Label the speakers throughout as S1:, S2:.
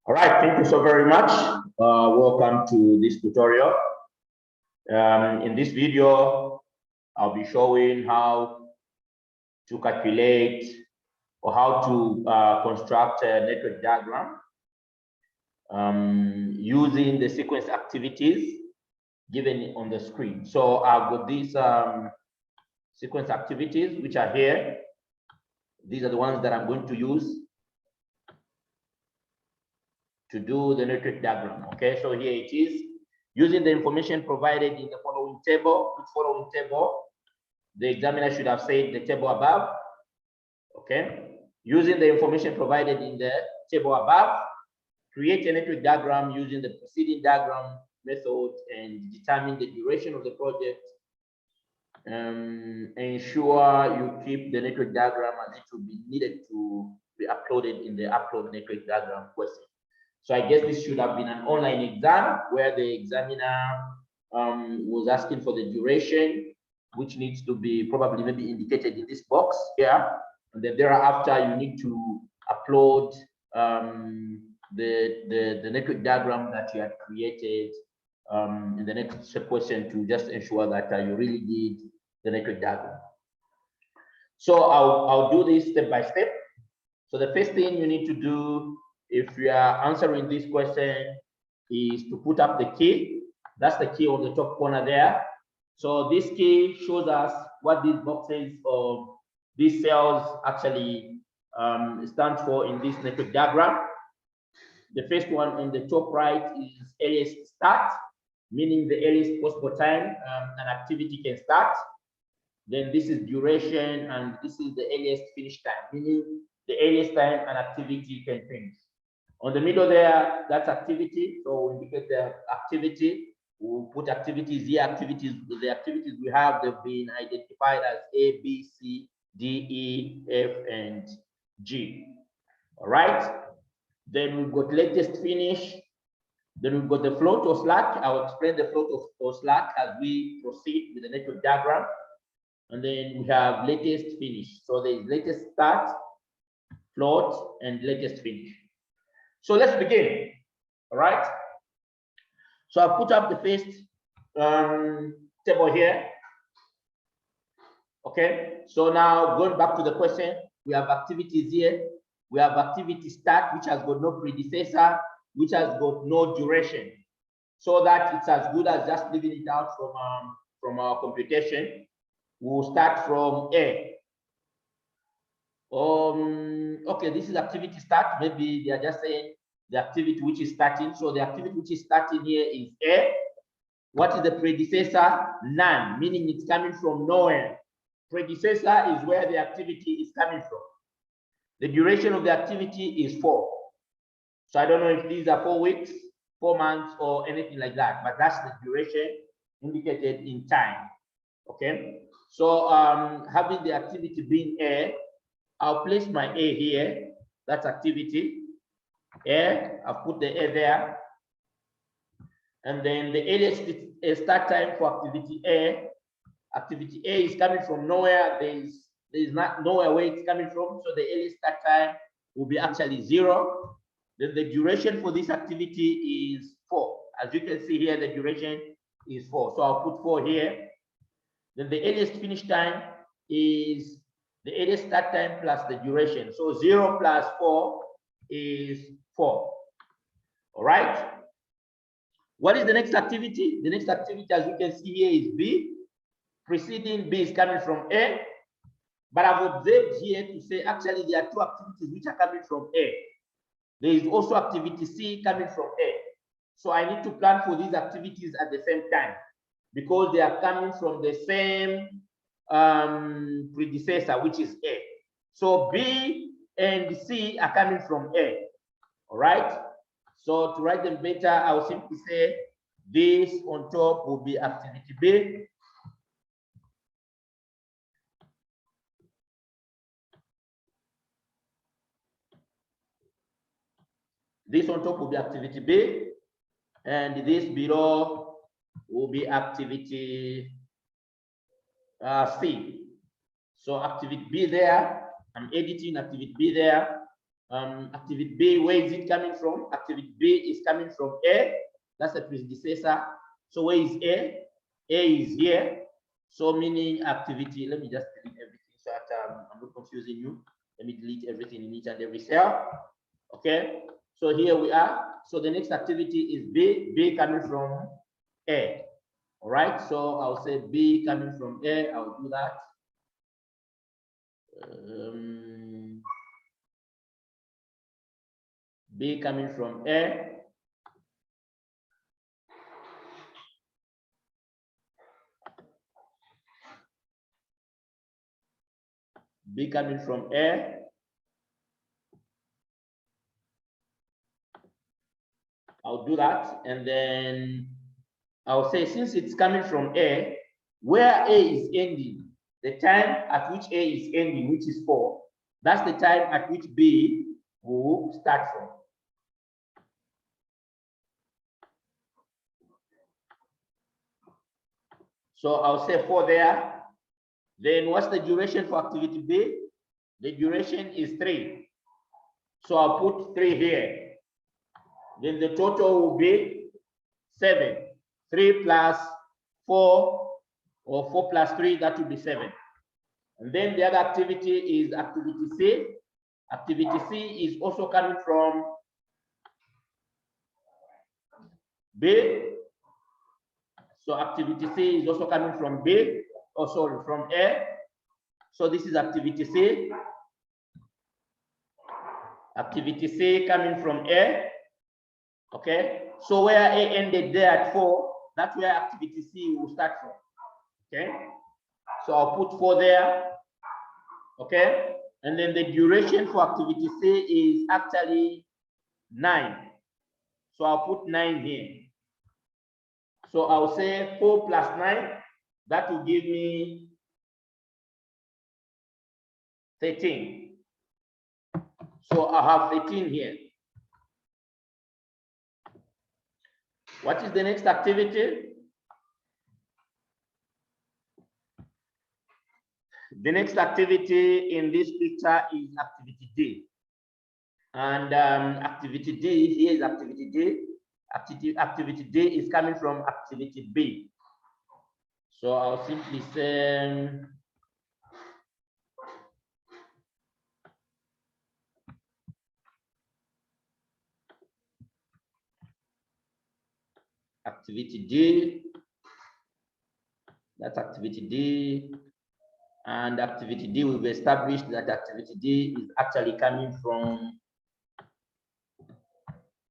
S1: All right, thank you so very much. Welcome to this tutorial. In this video, I'll be showing how to calculate or how to construct a network diagram using the sequence activities given on the screen. So I've got these sequence activities which are here. These are the ones that I'm going to use to do the network diagram. Okay, so here it is. Using the information provided in the following table. Which following table? The examiner should have said the table above. Okay. Using the information provided in the table above, create a network diagram using the preceding diagram method and determine the duration of the project. Ensure you keep the network diagram as it will be needed to be uploaded in the upload network diagram question. So I guess this should have been an online exam where the examiner was asking for the duration, which needs to be probably maybe indicated in this box here. And then thereafter, you need to upload the network diagram that you had created in the next question to just ensure that you really did the network diagram. So I'll do this step by step. So the first thing you need to do if you are answering this question is to put up the key. That's the key on the top corner there. So this key shows us what these boxes or these cells actually stand for in this network diagram. The first one on the top right is earliest start, meaning the earliest possible time an activity can start. Then this is duration, and this is the earliest finish time, meaning the earliest time an activity can finish. On the middle there, that's activity. So we indicate the activity. We'll put activities here. Activities, the activities we have, they've been identified as A, B, C, D, E, F, and G. All right. Then we've got latest finish. Then we've got the float or slack. I'll explain the float or slack as we proceed with the network diagram. And then we have latest finish. So there is latest start, float, and latest finish. So let's begin. All right. So I put up the first table here. Okay. So now going back to the question, we have activities here. We have activity start, which has got no predecessor, which has got no duration. So that it's as good as just leaving it out from our computation. We'll start from A. Okay, this is activity start. Maybe they are just saying the activity which is starting. So the activity which is starting here is A. What is the predecessor? None, meaning it's coming from nowhere. Predecessor is where the activity is coming from. The duration of the activity is 4. So I don't know if these are 4 weeks, 4 months, or anything like that, but that's the duration indicated in time. Okay. So having the activity being A, I'll place my A here. That's activity A. I'll put the A there. And then the earliest start time for activity A. Activity A is coming from nowhere. There's not nowhere where it's coming from. So the earliest start time will be actually 0. Then the duration for this activity is 4. As you can see here, the duration is 4. So I'll put 4 here. Then the earliest finish time is the earliest start time plus the duration. So 0 plus 4 is 4. All right. What is the next activity? The next activity, as you can see here, is B. Preceding B is coming from A. But I've observed here to say actually there are 2 activities which are coming from A. There is also activity C coming from A. So I need to plan for these activities at the same time because they are coming from the same predecessor, which is A. So B and C are coming from A. All right. So to write them better, I will simply say this on top will be activity B. This on top will be activity B, and this below will be activity C. So activity B there, I'm editing activity B there, activity B, where is it coming from? Activity B is coming from A. That's the predecessor. So where is A? A is here. So meaning activity, let me just delete everything so that I'm not confusing you. Let me delete everything in each and every cell. Okay, so here we are. So the next activity is B, B coming from A. All right, so I'll say B coming from A. I'll do that. B coming from A. B coming from A. I'll do that. And then I'll say, since it's coming from A, where A is ending, the time at which A is ending, which is 4, that's the time at which B will start from. So I'll say 4 there. Then what's the duration for activity B? The duration is 3. So I'll put 3 here. Then the total will be 7. 3 plus 4, or 4 plus 3, that will be 7. And then the other activity is activity C. Activity C is also coming from B. So activity C is also coming from B, or sorry, from A. So this is activity C. Activity C coming from A. Okay, so where A ended there at 4, that's where activity C will start from. Okay, so I'll put 4 there. Okay, and then the duration for activity C is actually 9. So I'll put 9 here. So I'll say 4 plus 9, that will give me 13. So I have 13 here. What is the next activity? The next activity in this picture is activity D. And activity D, here is activity D. Activity D is coming from activity B. So I'll simply say activity D. That's activity D. And activity D, we've established that activity D is actually coming from,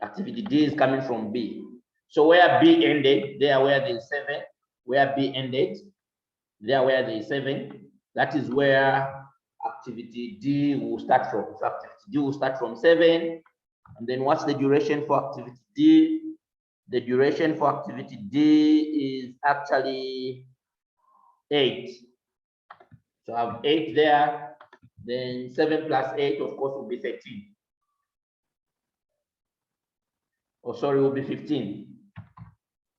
S1: activity D is coming from B. So where B ended, there where there is 7, where B ended, there where there is 7, that is where activity D will start from. So activity D will start from 7. And then what's the duration for activity D? The duration for activity D is actually 8. So I have 8 there. Then 7 plus 8, of course, will be 13. Oh, sorry, will be 15.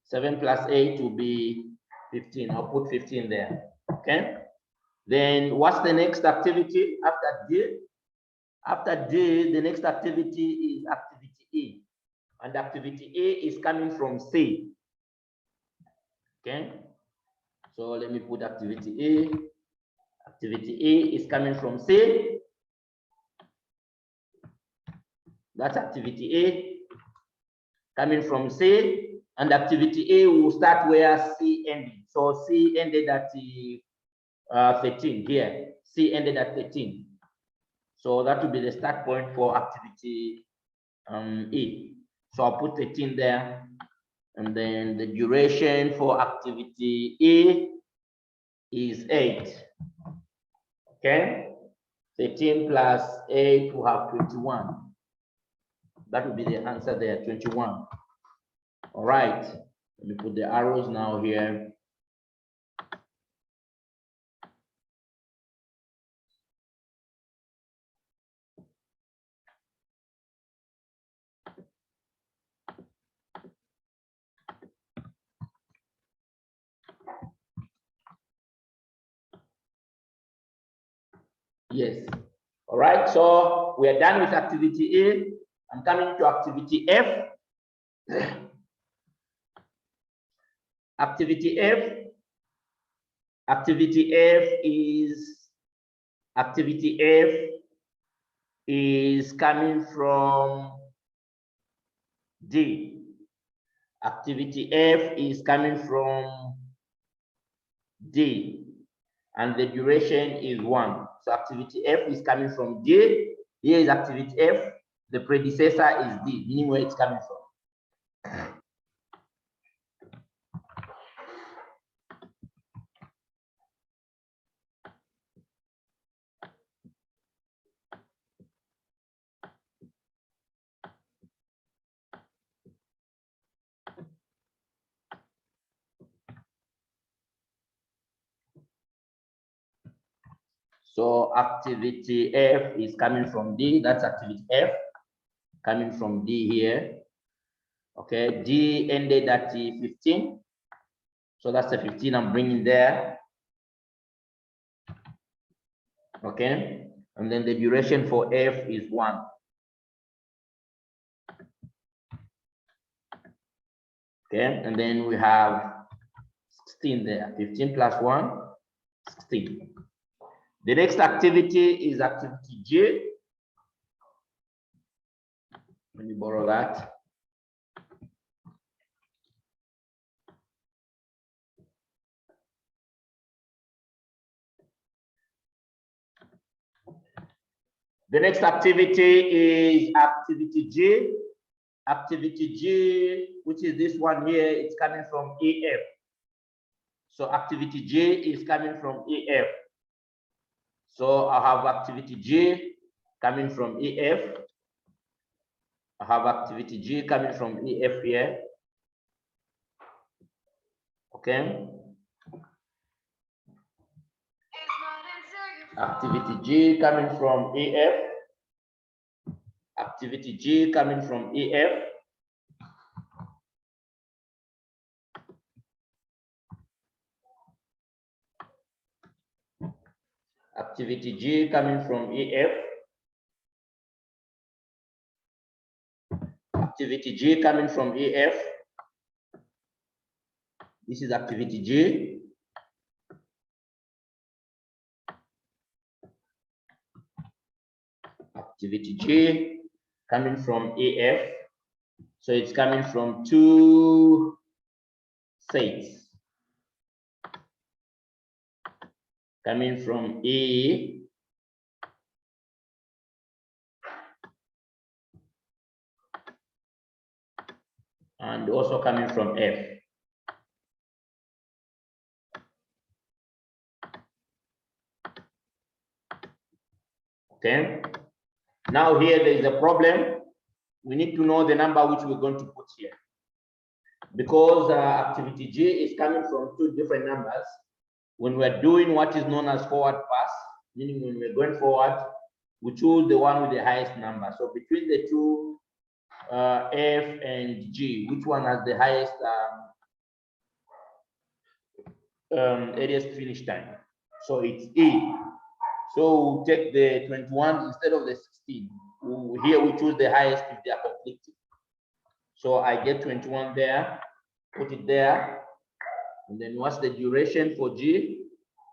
S1: 7 plus 8 will be 15. I'll put 15 there. Okay. Then what's the next activity after D? After D, the next activity is activity E. And activity E is coming from C. Okay. So let me put activity E. Activity E is coming from C. That's activity E coming from C. And activity A will start where C ended. So C ended at 13 here. C ended at 13. So that will be the start point for activity E. So I'll put 13 there. And then the duration for activity E is 8. Okay. 13 plus 8 will have 21. That will be the answer there, 21. All right. Let me put the arrows now here. Yes. All right, so we are done with activity A. I'm coming to activity F. Activity F. Activity F is coming from D. Activity F is coming from D, and the duration is 1. So activity F is coming from D. Here is activity F. The predecessor is D, meaning where it's coming from. So activity F is coming from D. That's activity F coming from D here. Okay, D ended at 15. So that's the 15 I'm bringing there. Okay, and then the duration for F is 1. Okay, and then we have 16 there. 15 plus 1, 16. The next activity is activity J. Let me borrow that. The next activity is activity G. Activity G, which is this one here, it's coming from EF. So activity J is coming from EF. So I have activity J coming from EF. I have activity G coming from EF here. Okay. Activity G coming from EF. Activity G coming from EF. Activity G coming from EF. Activity G coming from EF. This is activity G. Activity G coming from EF. So it's coming from 2 sets. Coming from E and also coming from F. Okay. Now here there is a problem. We need to know the number which we're going to put here. Because activity G is coming from 2 different numbers. When we're doing what is known as forward pass, meaning when we're going forward, we choose the one with the highest number. So between the two, F and G, which one has the highest earliest finish time? So it's E. So we'll take the 21 instead of the 16. Here we choose the highest if they are conflicting. So I get 21 there, put it there. And then what's the duration for G?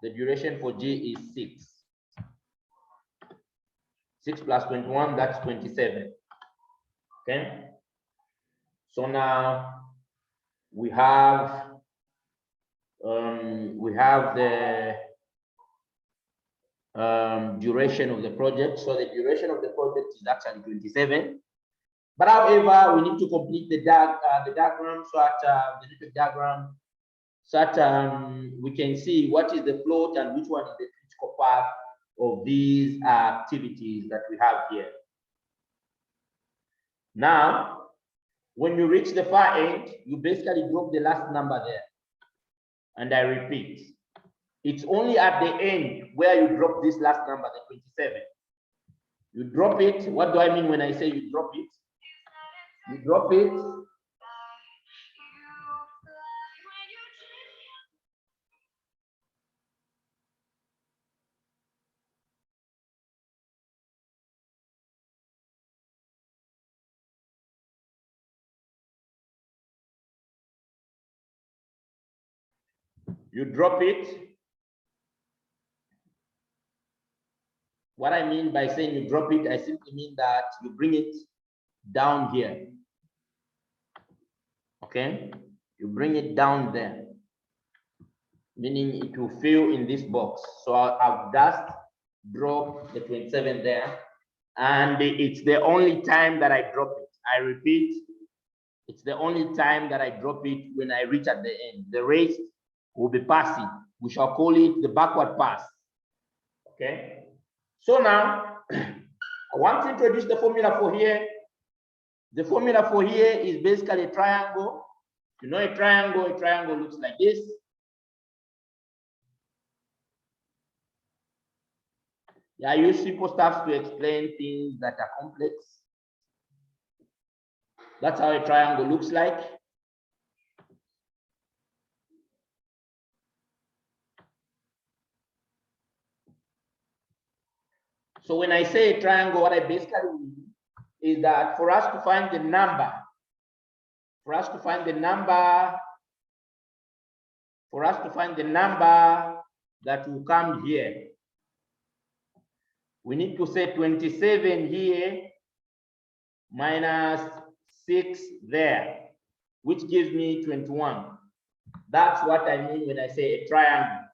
S1: The duration for G is 6. 6 plus 21, that's 27. Okay. So now we have the duration of the project. So the duration of the project is actually 27. But however, we need to complete the diagram, so at the network diagram, so that we can see what is the float and which one is the critical path of these activities that we have here. Now, when you reach the far end, you basically drop the last number there. And I repeat, it's only at the end where you drop this last number, the 27. You drop it. What do I mean when I say you drop it? You drop it you drop it. What I mean by saying you drop it, I simply mean that you bring it down here. Okay, you bring it down there, meaning it will fill in this box. So I've just dropped the 27 there, and it's the only time that I drop it. I repeat, it's the only time that I drop it when I reach at the end. The rest will be passing. We shall call it the backward pass. Okay, so now I want to introduce the formula for here. The formula for here is basically a triangle. You know a triangle looks like this. Yeah, I use simple stuff to explain things that are complex. That's how a triangle looks like. So when I say a triangle, what I basically mean is that for us to find the number, that will come here, we need to say 27 here minus 6 there, which gives me 21. That's what I mean when I say a triangle.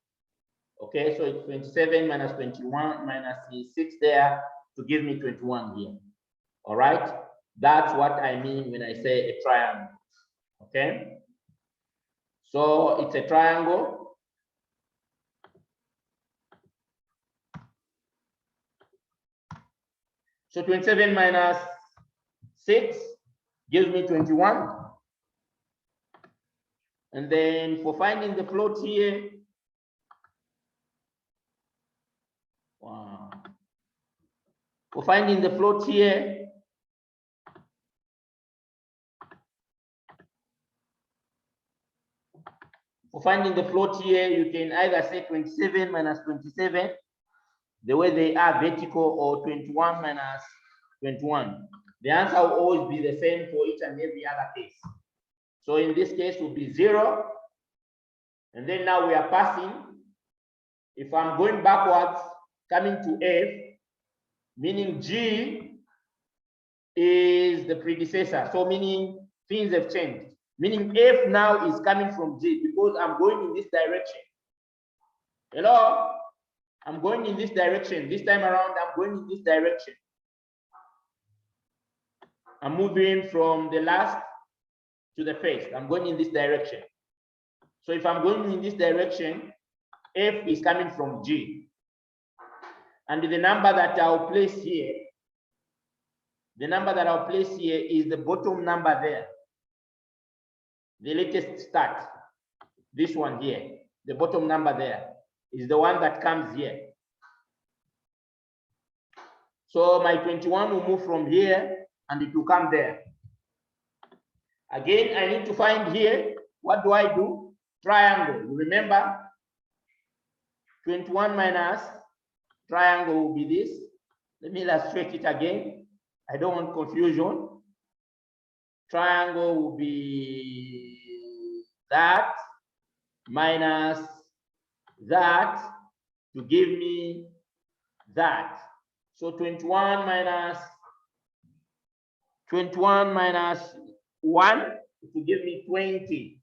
S1: Okay, so it's 27 minus 21 minus 6 there to give me 21 here. All right, that's what I mean when I say a triangle. Okay, so it's a triangle. So 27 minus 6 gives me 21. And then for finding the float here, wow. For finding the float here, you can either say 27 minus 27, the way they are vertical, or 21 minus 21. The answer will always be the same for each and every other case. So in this case will be 0. And then now we are passing. If I'm going backwards, coming to F, meaning G is the predecessor. So meaning things have changed. Meaning F now is coming from G because I'm going in this direction. Hello? I'm going in this direction. This time around, I'm going in this direction. I'm moving from the last to the first. I'm going in this direction. So if I'm going in this direction, F is coming from G. And the number that I'll place here, is the bottom number there. The latest start, this one here, the bottom number there is the one that comes here. So my 21 will move from here and it will come there. Again, I need to find here, what do I do? Triangle. You remember, 21 minus triangle will be this. Let me illustrate it again. I don't want confusion. Triangle will be that minus that to give me that. So 21 minus 1 to give me 20.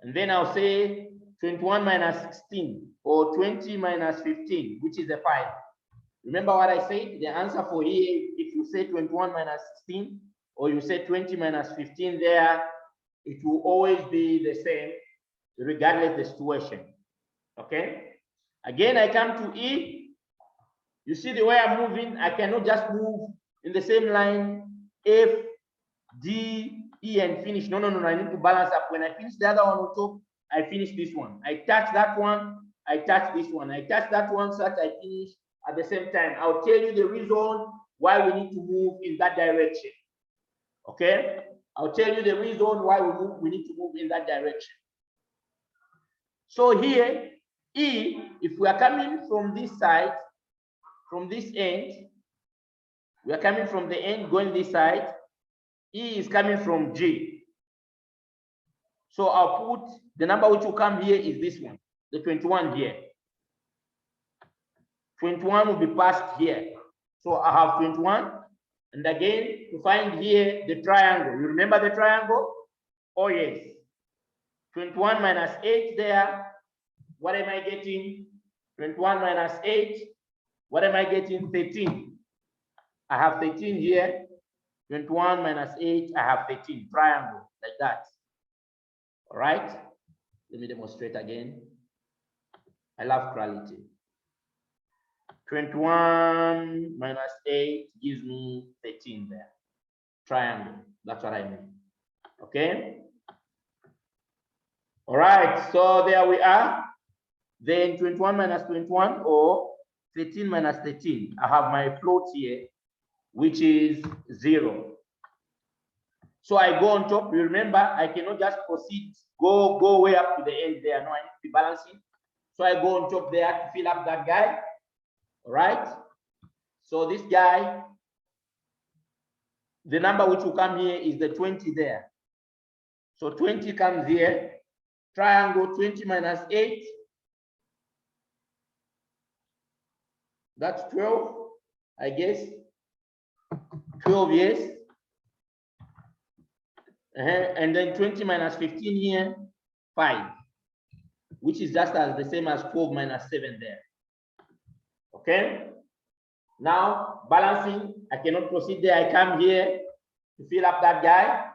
S1: And then I'll say 21 minus 16 or 20 minus 15, which is a 5. Remember what I said? The answer for here, if you say 21 minus 16 or you say 20 minus 15 there, it will always be the same regardless of the situation. Okay? Again, I come to E. You see the way I'm moving, I cannot just move in the same line, F, D, E, and finish. No, I need to balance up. When I finish the other one on top, I finish this one. I touch that one, I touch this one. I touch that one, so that I finish at the same time. I'll tell you the reason why we need to move in that direction. Okay? I'll tell you the reason why we need to move in that direction. So here, E, if we are coming from this side, from this end, we are coming from the end going this side, E is coming from G. So I'll put the number which will come here is this one, the 21 here. 21 will be passed here. So I have 21. And again, to find here the triangle. You remember the triangle? Oh, yes. 21 minus 8 there. What am I getting? 21 minus 8. What am I getting? 13. I have 13 here. 21 minus 8, I have 13. Triangle, like that. All right. Let me demonstrate again. I love quality. 21 minus 8 gives me 13 there. Triangle. That's what I mean. Okay. All right. So there we are. Then 21 minus 21 or 13 minus 13. I have my float here, which is 0. So I go on top. You remember, I cannot just proceed, go way up to the end there. No, I need to be balancing. So I go on top there to fill up that guy. All right. So this guy, the number which will come here is the 20 there. So 20 comes here. Triangle 20 minus 8. That's 12, I guess. 12, yes. And then 20 minus 15 here, 5, which is just as the same as 12 minus 7 there. Okay. Now, balancing, I cannot proceed there. I come here to fill up that guy.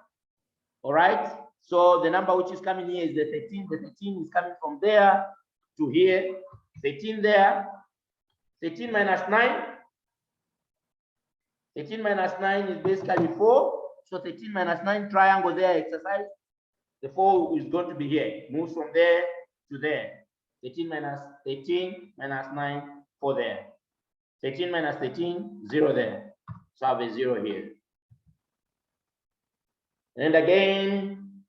S1: All right. So the number which is coming here is the 13. The 13 is coming from there to here. 13 there. 13 minus 9. 13 minus 9 is basically 4. So 13 minus 9, triangle there, exercise. The 4 is going to be here. Moves from there to there. 13 minus 9, 4 there. 13 minus 13, 0 there. So I have a 0 here. And again,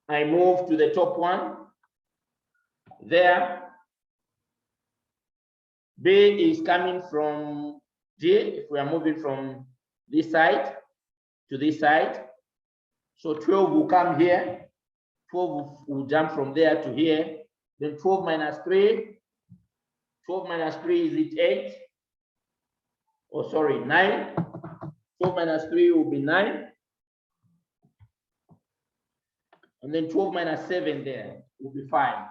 S1: I move to the top one. There. B is coming from G, if we are moving from this side to this side. So 12 will come here. 12 will jump from there to here. Then 12 minus 3. 12 minus 3 is it 8? Oh, sorry, 9. 12 minus 3 will be 9. And then 12 minus 7 there will be 5.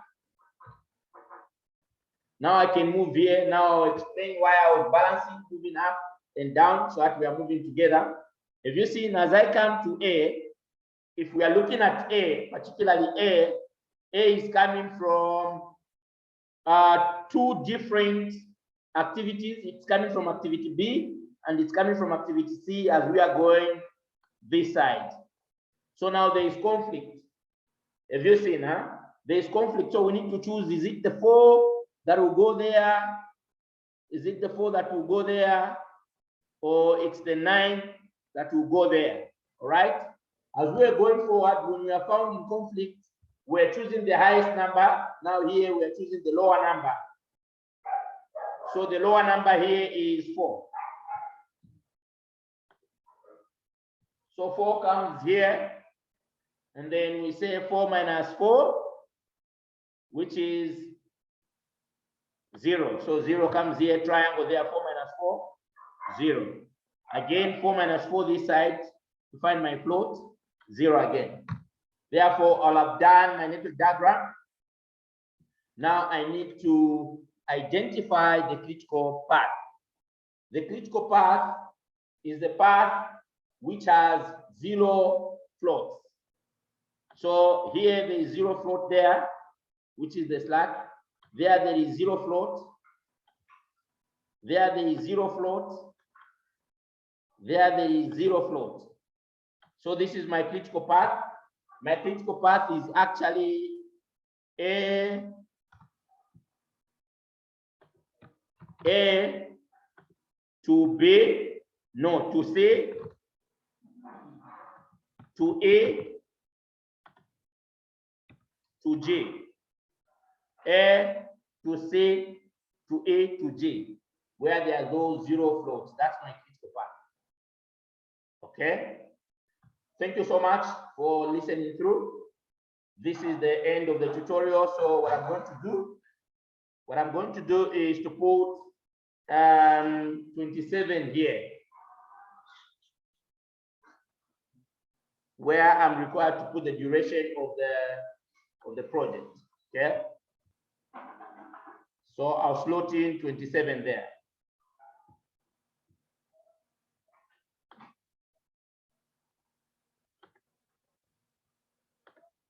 S1: Now I can move here. Now I'll explain why I was balancing, moving up and down so that we are moving together. If you see, as I come to A, if we are looking at A, particularly A is coming from 2 different activities. It's coming from activity B and it's coming from activity C as we are going this side. So now there is conflict. Have you seen, huh? There is conflict. So we need to choose, is it the 4 that will go there? Is it the 4 that will go there? Or it's the 9 that will go there? All right. As we are going forward, when we are found in conflict, we're choosing the highest number. Now here we are choosing the lower number. So the lower number here is 4. So 4 comes here. And then we say 4 minus 4, which is 0. So 0 comes here, triangle there, 4 minus 4, 0. Again, 4 minus 4 this side, to find my float, 0 again. Therefore, I'll have done my little diagram. Now I need to identify the critical path. The critical path is the path which has 0 floats. So here there is 0 float there, which is the slack. There is 0 float. There is 0 float. There is 0 float. So this is my critical path. My critical path is actually A to B, no, to C, to A, to J. A to C to A to J, where there are those 0 floats. That's my critical path. Okay. Thank you so much for listening through. This is the end of the tutorial. So what I'm going to do is to put 27 here, where I'm required to put the duration of the project. Okay. So I'll slot in 27 there.